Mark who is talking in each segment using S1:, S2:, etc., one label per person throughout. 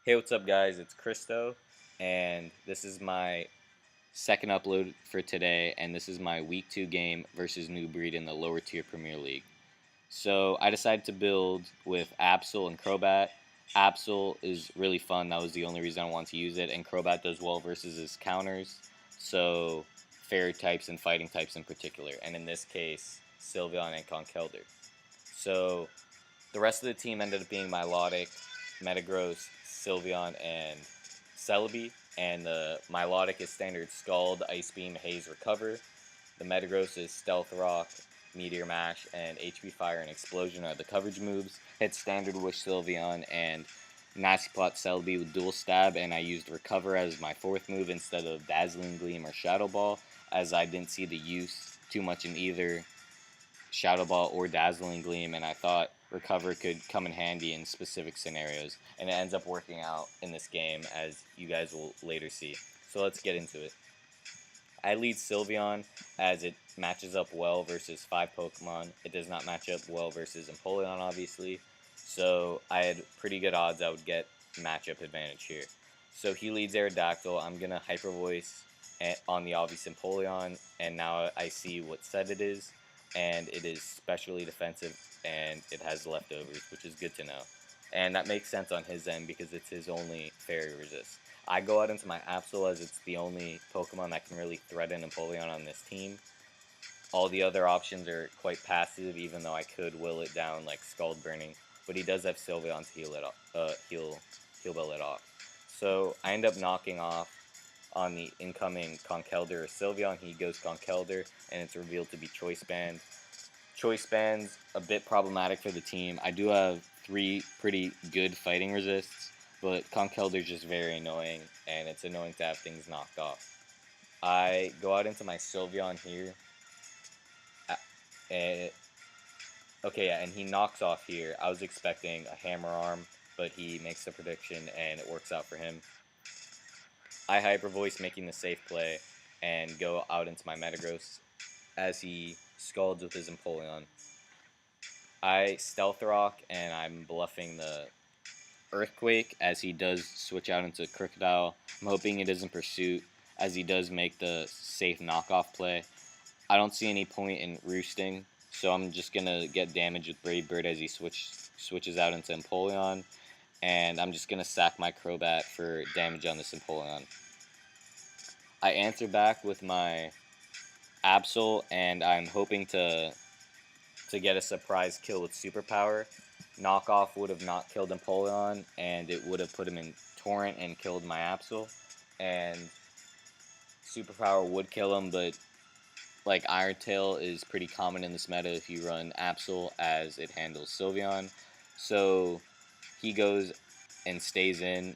S1: Hey, what's up, guys? It's Christo, and this is my second upload for today, and this is my Week 2 game versus New Breed in the lower tier Premier League. So I decided to build with Absol and Crobat. Absol is really fun. That was the only reason I wanted to use it, and Crobat does well versus his counters, so fairy types and fighting types in particular, and in this case, Sylveon and Conkeldurr. So the rest of the team ended up being Milotic, Metagross, Sylveon, and Celebi. And the Milotic is standard Scald, Ice Beam, Haze, Recover. The Metagross is Stealth Rock, Meteor Mash, and HP Fire and Explosion are the coverage moves. Hit standard Wish Sylveon and Nasty Plot Celebi with Dual Stab, and I used Recover as my fourth move instead of Dazzling Gleam or Shadow Ball, as I didn't see the use too much in either Shadow Ball or Dazzling Gleam, and I thought Recover could come in handy in specific scenarios, and it ends up working out in this game, as you guys will later see. So let's get into it. I lead Sylveon as it matches up well versus 5 Pokemon. It does not match up well versus Empoleon, obviously, so I had pretty good odds I would get matchup advantage here. So he leads Aerodactyl. I'm going to Hyper Voice on the obvious Empoleon, and now I see what set it is, and it is specially defensive, and it has leftovers, which is good to know. And that makes sense on his end because it's his only fairy resist. I go out into my Absol as it's the only Pokemon that can really threaten Empoleon on this team. All the other options are quite passive, even though I could will it down like Scald Burning, but he does have Sylveon to heal it off, heal bell it off. So I end up knocking off on the incoming Conkeldurr or Sylveon. He goes Conkeldurr, and it's revealed to be Choice Band. Choice Band's a bit problematic for the team. I do have 3 pretty good fighting resists, but Conkeldurr's just very annoying, and it's annoying to have things knocked off. I go out into my Sylveon here, and okay, yeah, and he knocks off here. I was expecting a Hammer Arm, but he makes the prediction, and it works out for him. I Hyper Voice, making the safe play, and go out into my Metagross as he scalds with his Empoleon. I Stealth Rock, and I'm bluffing the Earthquake as he does switch out into Crocodile. I'm hoping it isn't Pursuit as he does make the safe knockoff play. I don't see any point in roosting, so I'm just going to get damage with Brave Bird as he switches out into Empoleon, and I'm just going to sack my Crobat for damage on this Empoleon. I answer back with my Absol, and I'm hoping to get a surprise kill with Superpower. Knockoff would have not killed Empoleon, and it would have put him in Torrent and killed my Absol. And Superpower would kill him, but like Iron Tail is pretty common in this meta if you run Absol as it handles Sylveon. So he goes and stays in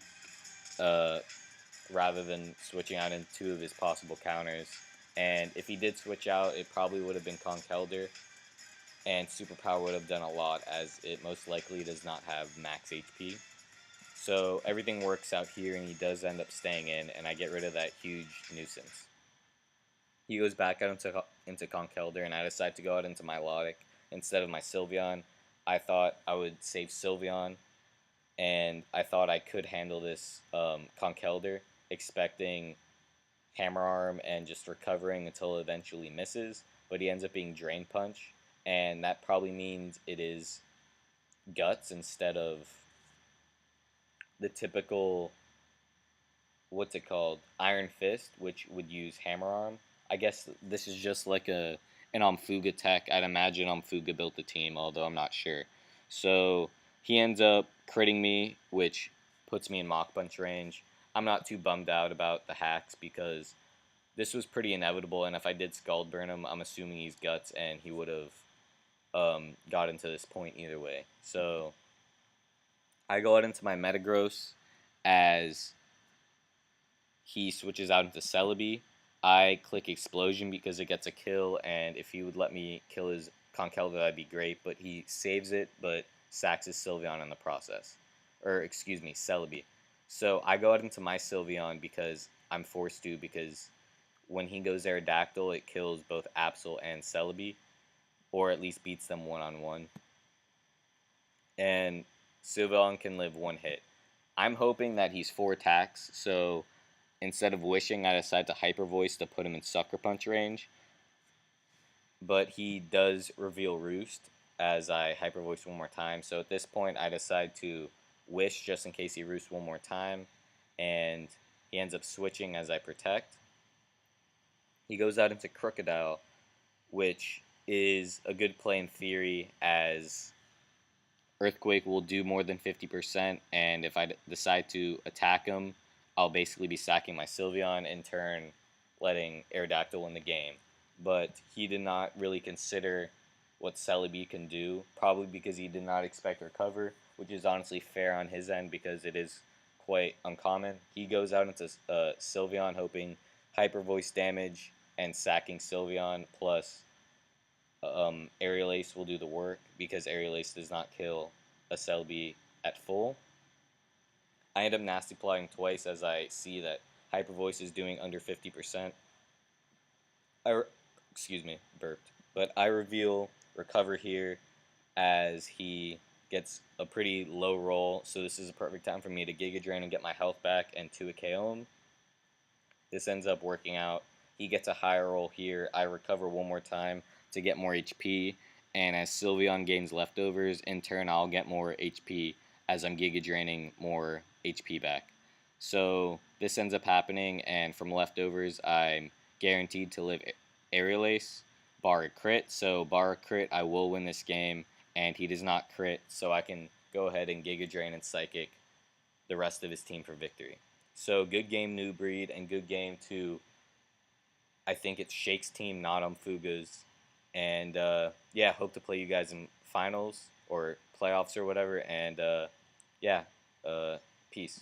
S1: rather than switching out in 2 of his possible counters. And if he did switch out, it probably would have been Conkeldurr, and Superpower would have done a lot as it most likely does not have max HP. So everything works out here, and he does end up staying in, and I get rid of that huge nuisance. He goes back out into Conkeldurr, and I decide to go out into Milotic instead of my Sylveon. I thought I would save Sylveon, and I thought I could handle this Conkeldurr, expecting Hammer Arm and just recovering until it eventually misses, but he ends up being Drain Punch, and that probably means it is Guts instead of the typical, what's it called, Iron Fist, which would use Hammer Arm. I guess this is just like an Omfuga tech. I'd imagine Omfuga built the team, although I'm not sure. So he ends up critting me, which puts me in Mach Punch range. I'm not too bummed out about the hacks because this was pretty inevitable, and if I did Scald Burn him, I'm assuming he's Guts, and he would have gotten to this point either way. So I go out into my Metagross as he switches out into Celebi. I click Explosion because it gets a kill, and if he would let me kill his Conkeldurr, that'd be great, but he saves it, but sacks his Sylveon in the process. Or, excuse me, Celebi. So I go out into my Sylveon because I'm forced to, because when he goes Aerodactyl, it kills both Absol and Celebi, or at least beats them one-on-one. And Sylveon can live 1 hit. I'm hoping that he's 4 attacks, so instead of wishing, I decide to Hyper Voice to put him in Sucker Punch range. But he does reveal Roost as I Hyper Voice one more time. So at this point, I decide to wish just in case he roosts one more time, and he ends up switching as I Protect. He goes out into Crocodile, which is a good play in theory as Earthquake will do more than 50%, and if I decide to attack him, I'll basically be sacking my Sylveon, in turn letting Aerodactyl win the game. But he did not really consider what Celebi can do, probably because he did not expect Recover, which is honestly fair on his end because it is quite uncommon. He goes out into Sylveon hoping Hyper Voice damage and sacking Sylveon plus Aerial Ace will do the work because Aerial Ace does not kill a Celebi at full. I end up Nasty Plotting twice as I see that Hyper Voice is doing under 50%. Excuse me, burped. But I reveal Recover here as he gets a pretty low roll, so this is a perfect time for me to Giga Drain and get my health back and 2 KO him. This ends up working out. He gets a higher roll here. I recover one more time to get more HP, and as Sylveon gains leftovers, in turn I'll get more HP as I'm Giga Draining more HP back. So this ends up happening, and from leftovers I'm guaranteed to live Aerial Ace, bar a crit. So bar a crit, I will win this game, and he does not crit, so I can go ahead and Giga Drain and Psychic the rest of his team for victory. So good game, New Breed, and good game to, I think it's Shake's team, not on Fuga's. And yeah, hope to play you guys in finals or playoffs or whatever. And yeah, peace.